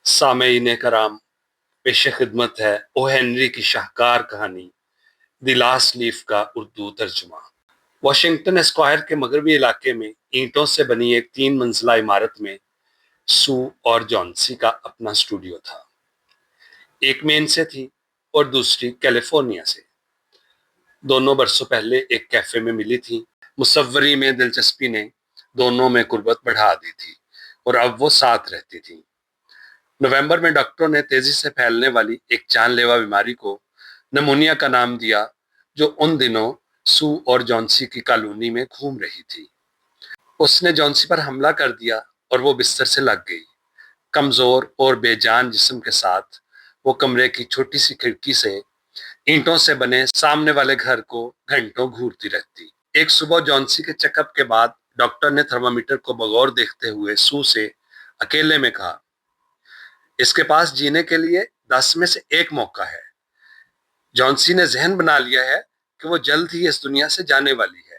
سامعین کرام، پیش خدمت ہے او ہنری کی شاہکار کہانی دی لاسٹ لیف کا اردو ترجمہ۔ واشنگٹن اسکوائر کے مغربی علاقے میں اینٹوں سے بنی ایک 3 منزلہ عمارت میں سو اور جانسی کا اپنا اسٹوڈیو تھا۔ ایک مین سے تھی اور دوسری کیلیفورنیا سے۔ دونوں برسوں پہلے ایک کیفے میں ملی تھی۔ مصوری میں دلچسپی نے دونوں میں قربت بڑھا دی تھی اور اب وہ ساتھ رہتی تھی۔ نومبر میں ڈاکٹروں نے تیزی سے پھیلنے والی ایک جان لیوا بیماری کو نمونیا کا نام دیا، جو ان دنوں سو اور جانسی کی کالونی میں گھوم رہی تھی۔ اس نے جانسی پر حملہ کر دیا اور وہ بستر سے لگ گئی۔ کمزور اور بے جان جسم کے ساتھ وہ کمرے کی چھوٹی سی کھڑکی سے اینٹوں سے بنے سامنے والے گھر کو گھنٹوں گھورتی رہتی۔ ایک صبح جانسی کے چیک اپ کے بعد ڈاکٹر نے تھرمامیٹر کو بغور دیکھتے ہوئے سو سے اکیلے میں کہا، اس کے پاس جینے کے لیے 10 میں سے 1 موقع ہے۔ جانسی نے ذہن بنا لیا ہے کہ وہ جلد ہی اس دنیا سے جانے والی ہے۔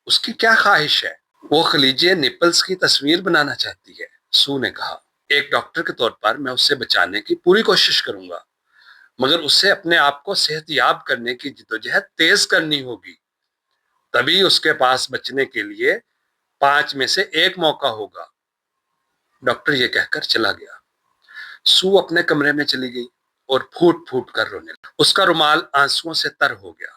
اس کی کیا خواہش ہے؟ وہ خلیجے نیپلز کی تصویر بنانا چاہتی ہے، سو نے کہا۔ ایک ڈاکٹر کے طور پر میں اسے بچانے کی پوری کوشش کروں گا، مگر اسے اپنے آپ کو صحت یاب کرنے کی جدوجہد تیز کرنی ہوگی۔ تبھی اس کے پاس بچنے کے لیے 5 میں سے 1 موقع ہوگا۔ ڈاکٹر یہ کہہ کر چلا گیا۔ سو اپنے کمرے میں چلی گئی اور پھوٹ پھوٹ کر رونے لگی۔ اس کا رومال آنسوؤں سے تر ہو گیا۔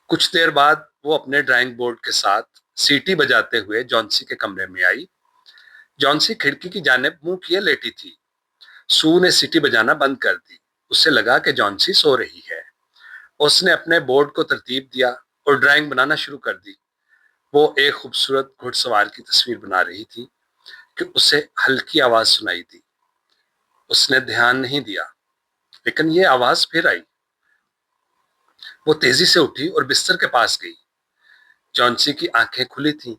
کچھ دیر بعد وہ اپنے ڈرائنگ بورڈ کے ساتھ سیٹی بجاتے ہوئے جانسی کے کمرے میں آئی۔ جانسی کھڑکی کی جانب منہ کیے لیٹی تھی۔ سو نے سیٹی بجانا بند کر دی۔ اسے لگا کہ جانسی سو رہی ہے۔ اس نے اپنے بورڈ کو ترتیب دیا اور ڈرائنگ بنانا شروع کر دی۔ وہ ایک خوبصورت گھڑ سوار کی تصویر بنا رہی تھی کہ اسے ہلکی آواز سنائی دی۔ اس نے دھیان نہیں دیا، لیکن یہ آواز پھر آئی۔ وہ تیزی سے اٹھی اور بستر کے پاس گئی۔ جانسی کی آنکھیں کھلی تھیں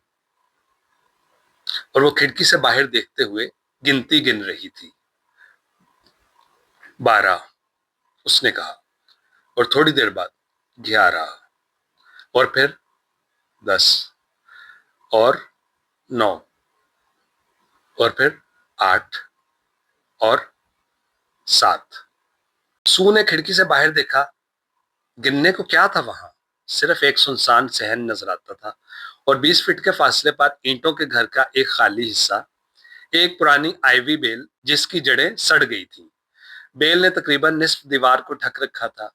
اور وہ کھڑکی سے باہر دیکھتے ہوئے گنتی گن رہی تھی۔ 12، اس نے کہا، اور تھوڑی دیر بعد 11، اور پھر 10، اور 9، اور پھر 8، اور 7۔ سو نے کھڑکی سے باہر دیکھا۔ گننے کو کیا تھا وہاں؟ صرف ایک سنسان صحن نظر آتا تھا اور 20 فٹ کے فاصلے پر اینٹوں کے گھر کا ایک خالی حصہ، ایک پرانی آئیوی بیل جس کی جڑیں سڑ گئی تھیں۔ بیل نے تقریباً نصف دیوار کو ڈھک رکھا تھا۔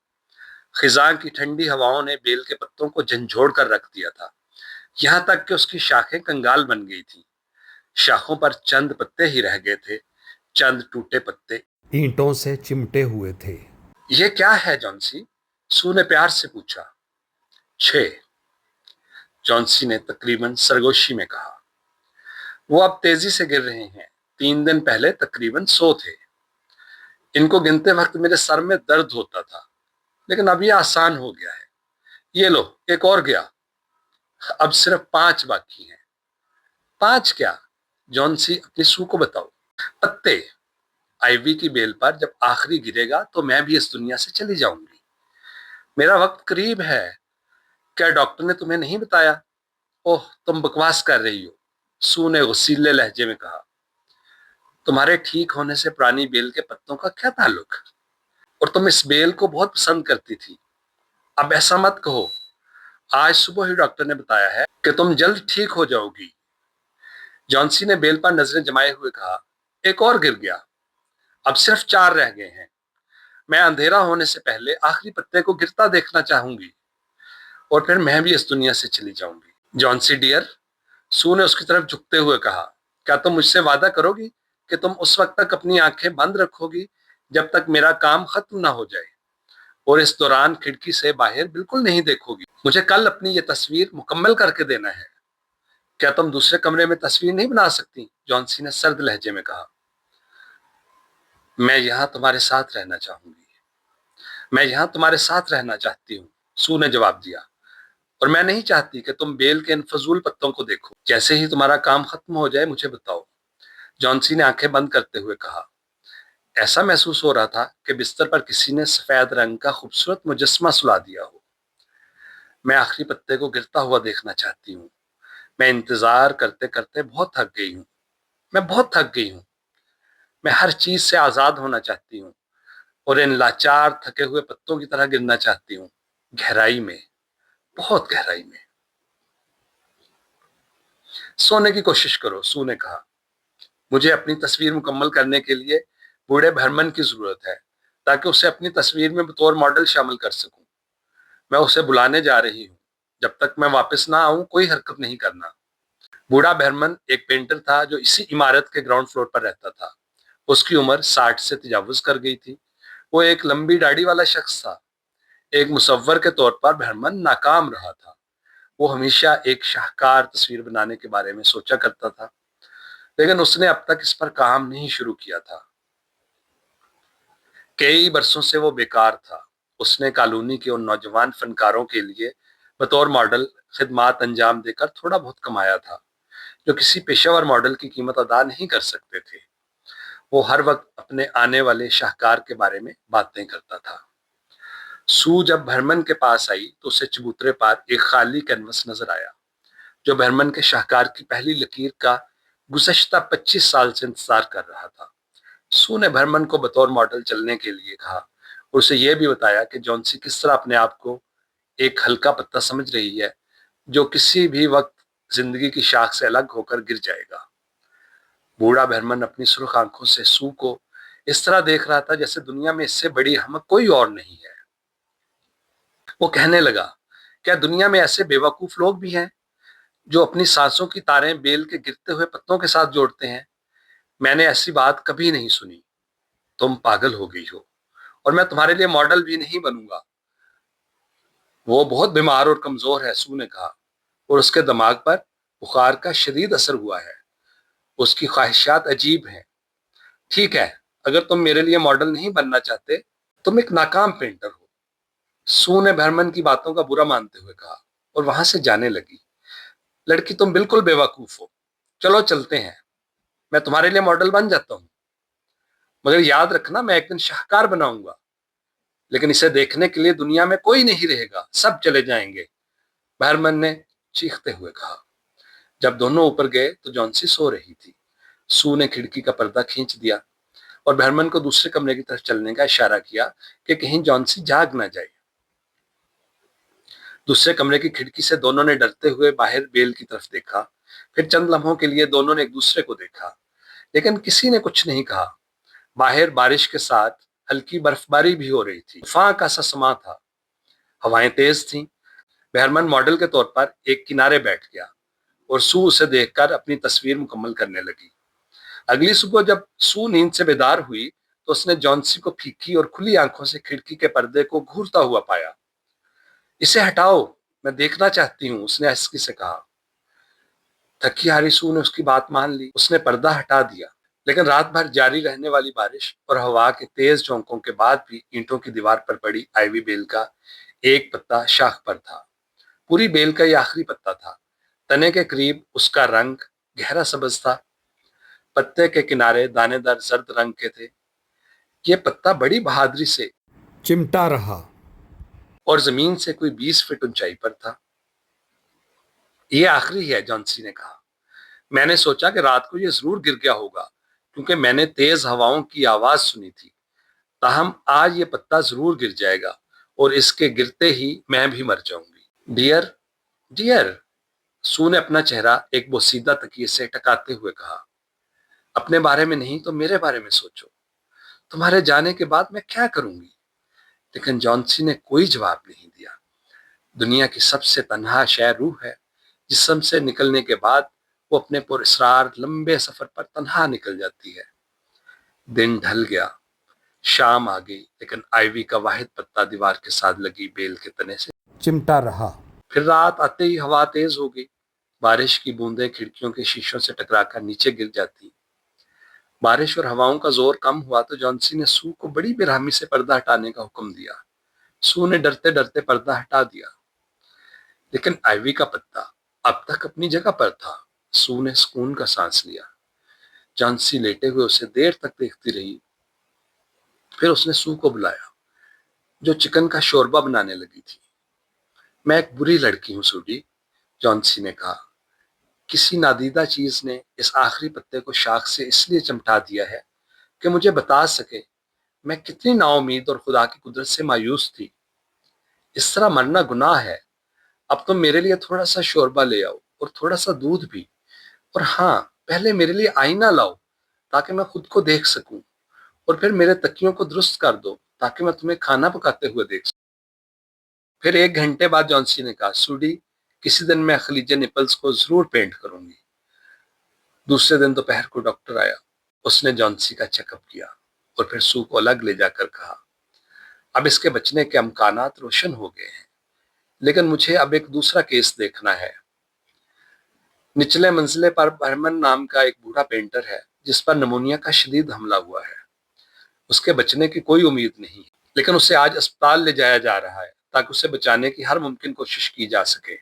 خزاں کی ٹھنڈی ہواؤں نے بیل کے پتوں کو جھنجھوڑ کر رکھ دیا تھا، یہاں تک کہ اس کی شاخیں کنگال بن گئی تھیں۔ شاخوں پر چند پتے ہی رہ گئے تھے، چند ٹوٹے پتے اینٹوں سے چمٹے ہوئے تھے۔ یہ کیا ہے جانسی؟ سو نے پیار سے پوچھا۔ 6، جانسی نے تقریباً سرگوشی میں کہا۔ وہ اب تیزی سے گر رہے ہیں۔ 3 دن پہلے تقریباً 100 تھے۔ ان کو گنتے وقت میرے سر میں درد ہوتا تھا، لیکن اب یہ آسان ہو گیا ہے۔ یہ لو، ایک اور گیا۔ اب صرف 5 باقی ہیں۔ 5 کیا؟ جانسی اپنی سو کو بتاؤ۔ پتے آئیوی کی بیل پر جب آخری گرے گا تو میں بھی اس دنیا سے چلی جاؤں گی۔ میرا وقت قریب ہے۔ کیا ڈاکٹر نے تمہیں نہیں بتایا؟ اوہ، تم بکواس کر رہی ہو، سو نے غصیلے لہجے میں کہا۔ تمہارے ٹھیک ہونے سے پرانی بیل کے پتوں کا کیا تعلق؟ اور تم اس بیل کو بہت پسند کرتی تھی۔ اب ایسا مت کہو۔ آج صبح ہی ڈاکٹر نے بتایا ہے کہ تم جلد ٹھیک ہو جاؤ گی۔ جانسی نے بیل پر نظریں جمائے ہوئے کہا۔ ایک اور گر گیا۔ اب صرف 4 رہ گئے ہیں۔ میں اندھیرا ہونے سے پہلے آخری پتے کو گرتا دیکھنا چاہوں گی، اور پھر میں بھی اس دنیا سے چلی جاؤں گی۔ جانسی ڈیئر، سو نے اس کی طرف جھکتے ہوئے کہا، کیا تم مجھ سے وعدہ کرو گی کہ تم اس وقت تک اپنی آنکھیں بند رکھو گی جب تک میرا کام ختم نہ ہو جائے، اور اس دوران کھڑکی سے باہر بالکل نہیں دیکھو گی؟ مجھے کل اپنی یہ تصویر مکمل کر کے دینا ہے۔ کیا تم دوسرے کمرے میں تصویر نہیں بنا سکتی؟ جانسی نے سرد لہجے میں کہا۔ میں یہاں تمہارے ساتھ رہنا چاہوں گی۔ میں یہاں تمہارے ساتھ رہنا چاہتی ہوں، سو نے جواب دیا، اور میں نہیں چاہتی کہ تم بیل کے ان فضول پتوں کو دیکھو۔ جیسے ہی تمہارا کام ختم ہو جائے مجھے بتاؤ، جانسی نے آنکھیں بند کرتے ہوئے کہا۔ ایسا محسوس ہو رہا تھا کہ بستر پر کسی نے سفید رنگ کا خوبصورت مجسمہ سلا دیا ہو۔ میں آخری پتے کو گرتا ہوا دیکھنا چاہتی ہوں۔ میں انتظار کرتے کرتے بہت تھک گئی ہوں۔ میں بہت تھک گئی ہوں۔ میں ہر چیز سے آزاد ہونا چاہتی ہوں اور ان لاچار تھکے ہوئے پتوں کی طرح گرنا چاہتی ہوں، گہرائی میں، بہت گہرائی میں۔ سونے کی کوشش کرو، سو نے کہا۔ مجھے اپنی تصویر مکمل کرنے کے لیے بوڑھے بھرمن کی ضرورت ہے تاکہ اسے اپنی تصویر میں بطور ماڈل شامل کر سکوں۔ میں اسے بلانے جا رہی ہوں، جب تک میں واپس نہ آؤں کوئی حرکت نہیں کرنا۔ بوڑھا بھرمن ایک پینٹر تھا جو اسی عمارت کے گراؤنڈ فلور پر رہتا تھا۔ اس کی عمر 60 سے تجاوز کر گئی تھی۔ وہ ایک لمبی داڑھی والا شخص تھا۔ ایک مصور کے طور پر بھرمن ناکام رہا تھا۔ وہ ہمیشہ ایک شاہکار تصویر بنانے کے بارے میں سوچا کرتا تھا، لیکن اس نے اب تک اس پر کام نہیں شروع کیا تھا۔ کئی برسوں سے وہ بیکار تھا۔ اس نے کالونی کے ان نوجوان فنکاروں کے لیے بطور ماڈل خدمات انجام دے کر تھوڑا بہت کمایا تھا جو کسی پیشہ ور ماڈل کی قیمت ادا نہیں کر سکتے تھے۔ وہ ہر وقت اپنے آنے والے شاہکار کے بارے میں باتیں کرتا تھا۔ سو جب بھرمن کے پاس آئی تو اسے چبوترے پر ایک خالی کینوس نظر آیا جو بھرمن کے شاہکار کی پہلی لکیر کا گزشتہ 25 سال سے انتظار کر رہا تھا۔ سو نے بھرمن کو بطور ماڈل چلنے کے لیے کہا اور اسے یہ بھی بتایا کہ جونسی کس طرح اپنے آپ کو ایک ہلکا پتا سمجھ رہی ہے جو کسی بھی وقت زندگی کی شاخ سے الگ ہو کر گر جائے گا۔ بوڑھا بھرمن اپنی سرخ آنکھوں سے سو کو اس طرح دیکھ رہا تھا جیسے دنیا میں اس سے بڑی احمق کوئی اور نہیں ہے۔ وہ کہنے لگا، کیا دنیا میں ایسے بے وقوف لوگ بھی ہیں جو اپنی سانسوں کی تاریں بیل کے گرتے ہوئے پتوں کے ساتھ جوڑتے ہیں؟ میں نے ایسی بات کبھی نہیں سنی۔ تم پاگل ہو گئی ہو اور میں تمہارے لیے ماڈل بھی نہیں بنوں گا۔ وہ بہت بیمار اور کمزور ہے، سو نے کہا، اور اس کے دماغ پر بخار کا شدید اثر ہوا ہے۔ اس کی خواہشات عجیب ہیں۔ ٹھیک ہے، اگر تم میرے لیے ماڈل نہیں بننا چاہتے، تم ایک ناکام پینٹر ہو، سو نے بھرمن کی باتوں کا برا مانتے ہوئے کہا اور وہاں سے جانے لگی۔ لڑکی تم بالکل بے وقوف ہو، چلو چلتے ہیں، میں تمہارے لیے ماڈل بن جاتا ہوں، مگر یاد رکھنا میں ایک دن شاہکار بناؤں گا، لیکن اسے دیکھنے کے لیے دنیا میں کوئی نہیں رہے گا، سب چلے جائیں گے، بھرمن نے چیختے ہوئے کہا۔ جب دونوں اوپر گئے تو جونسی سو رہی تھی۔ سو نے کھڑکی کا پردہ کھینچ دیا اور بھرمن کو دوسرے کمرے کی طرف چلنے کا اشارہ کیا کہ کہیں جونسی جاگ نہ جائے۔ دوسرے کمرے کی کھڑکی سے دونوں نے ڈرتے ہوئے باہر بیل کی طرف دیکھا، پھر چند لمحوں کے لیے دونوں نے ایک دوسرے کو دیکھا، لیکن کسی نے کچھ نہیں کہا۔ باہر بارش کے ساتھ ہلکی برف باری بھی ہو رہی تھی۔ طوفان کا سا سما تھا، ہوائیں تیز تھیں۔ بہرمن ماڈل کے طور پر ایک کنارے بیٹھ گیا اور سو اسے دیکھ کر اپنی تصویر مکمل کرنے لگی۔ اگلی صبح جب سو نیند سے بیدار ہوئی تو اس نے جونسی کو پھیکی اور کھلی آنکھوں سے کھڑکی کے پردے کو گھورتا ہوا پایا۔ اسے ہٹاؤ، میں دیکھنا چاہتی ہوں، اس نے آہستگی سے کہا۔ تھکی ہاری سو نے اس کی بات مان لی۔ اس نے پردہ ہٹا دیا، لیکن رات بھر جاری رہنے والی بارش اور ہوا کے تیز جھونکوں کے بعد بھی اینٹوں کی دیوار پر پڑی آئیوی بیل کا ایک پتا شاخ پر تھا۔ پوری بیل کا یہ آخری پتا تھا۔ تنے کے قریب اس کا رنگ گہرا سبز تھا، پتے کے کنارے دانے دار زرد رنگ کے تھے۔ یہ پتا بڑی بہادری سے چمٹا رہا اور زمین سے کوئی 20 فٹ اونچائی پر تھا۔ یہ آخری ہے، جونسی نے کہا۔ میں نے سوچا کہ رات کو یہ ضرور گر گیا ہوگا کیونکہ میں نے تیز ہواؤں کی آواز سنی تھی، تاہم آج یہ پتا ضرور گر جائے گا اور اس کے گرتے ہی میں بھی مر جاؤں گی۔ ڈیئر ڈیئر، سو نے اپنا چہرہ ایک بوسیدہ تکیے سے ٹکاتے ہوئے کہا، اپنے بارے میں نہیں تو میرے بارے میں سوچو، تمہارے جانے کے بعد میں کیا کروں گی؟ لیکن جونسی نے کوئی جواب نہیں دیا۔ دنیا کی سب سے تنہا شے روح ہے۔ جسم سے نکلنے کے بعد وہ اپنے پر اسرار لمبے سفر پر تنہا نکل جاتی ہے۔ دن ڈھل گیا، شام آ گئی، لیکن آئیوی کا واحد پتا دیوار کے ساتھ لگی بیل کے تنے سے چمٹا رہا۔ پھر رات آتے ہی ہوا تیز ہو گئی۔ بارش کی بوندیں کھڑکیوں کے شیشوں سے ٹکرا کر نیچے گر جاتی۔ بارش اور ہواؤں کا زور کم ہوا تو جونسی نے سو کو بڑی بےرحمی سے پردہ ہٹانے کا حکم دیا۔ سو نے ڈرتے ڈرتے پردہ ہٹا دیا، لیکن آئیوی کا پتا اب تک اپنی جگہ پر تھا۔ سو نے سکون کا سانس لیا۔ جونسی لیٹے ہوئے اسے دیر تک دیکھتی رہی، پھر اس نے سو کو بلایا جو چکن کا شوربہ بنانے لگی تھی۔ میں ایک بری لڑکی ہوں سوڈی، جونسی نے کہا۔ کسی نادیدہ چیز نے اس آخری پتے کو شاخ سے اس لیے چمٹا دیا ہے کہ مجھے بتا سکے میں کتنی نا امید اور خدا کی قدرت سے مایوس تھی۔ اس طرح مرنا گناہ ہے۔ اب تم میرے لیے تھوڑا سا شوربہ لے آؤ اور تھوڑا سا دودھ بھی، اور ہاں پہلے میرے لیے آئینہ لاؤ تاکہ میں خود کو دیکھ سکوں، اور پھر میرے تکیوں کو درست کر دو تاکہ میں تمہیں کھانا پکاتے ہوئے دیکھ سکوں۔ پھر 1 گھنٹے بعد جانسی نے کہا، سوڈی کسی دن میں خلیج نپلز کو ضرور پینٹ کروں گی۔ دوسرے دن دوپہر کو ڈاکٹر آیا۔ اس نے جانسی کا چیک اپ کیا اور پھر سو کو الگ لے جا کر کہا، اب اس کے بچنے کے امکانات روشن ہو گئے ہیں، لیکن مجھے اب ایک دوسرا کیس دیکھنا ہے۔ نچلے منزلے پر برمن نام کا ایک بوڑھا پینٹر ہے جس پر نمونیا کا شدید حملہ ہوا ہے۔ اس کے بچنے کی کوئی امید نہیں، لیکن اسے آج اسپتال لے جایا جا رہا ہے تاکہ اسے بچانے کی ہر ممکن کوشش کی جا سکے۔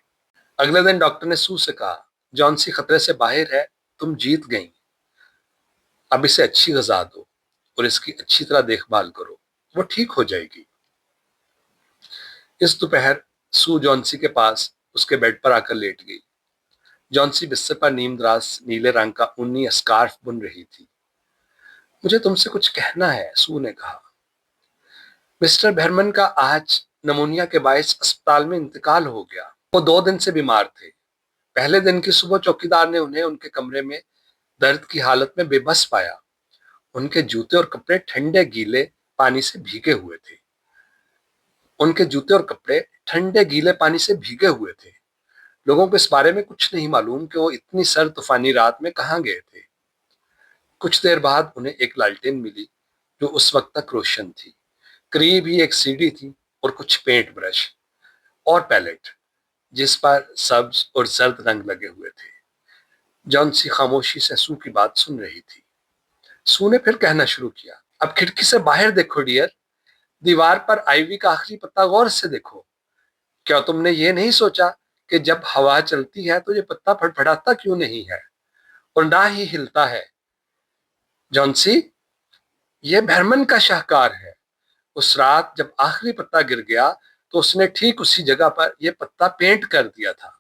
اگلے دن ڈاکٹر نے سو سے کہا، جانسی خطرے سے باہر ہے، تم جیت گئیں، اب اسے اچھی غذا دو اور اس کی اچھی طرح دیکھ بھال کرو، وہ ٹھیک ہو جائے گی۔ اس دوپہر سو جانسی کے پاس اس کے بیڈ پر آ کر لیٹ گئی۔ جانسی بستر پر نیم دراز نیلے رنگ کا اونی اسکارف بن رہی تھی۔ مجھے تم سے کچھ کہنا ہے، سو نے کہا۔ مسٹر بھرمن کا آج نمونیا کے باعث اسپتال میں انتقال ہو گیا۔ وہ 2 دن سے بیمار تھے۔ پہلے دن کی صبح چوکیدار نے انہیں ان کے کمرے میں درد کی حالت میں بے بس پایا۔ ان کے جوتے اور کپڑے ٹھنڈے گیلے پانی سے بھیگے ہوئے تھے۔ لوگوں کو اس بارے میں کچھ نہیں معلوم کہ وہ اتنی سرد طوفانی رات میں کہاں گئے تھے۔ کچھ دیر بعد انہیں ایک لالٹین ملی جو اس وقت تک روشن تھی۔ قریب ہی ایک سیڑھی تھی اور کچھ پینٹ برش اور پیلیٹ جس پر سبز اور زرد رنگ لگے ہوئے تھے۔ جانسی خاموشی سے سو کی بات سن رہی تھی۔ سو نے پھر کہنا شروع کیا، اب کھڑکی سے باہر دیکھو ڈیئر، دیوار پر آئیوی کا آخری پتا غور سے دیکھو۔ کیا تم نے یہ نہیں سوچا کہ جب ہوا چلتی ہے تو یہ پتا پھڑپھڑاتا کیوں نہیں ہے اور نہ ہی ہلتا ہے؟ جانسی، یہ بھرمن کا شاہکار ہے۔ اس رات جب آخری پتا گر گیا تو اس نے ٹھیک اسی جگہ پر یہ پتا پینٹ کر دیا تھا۔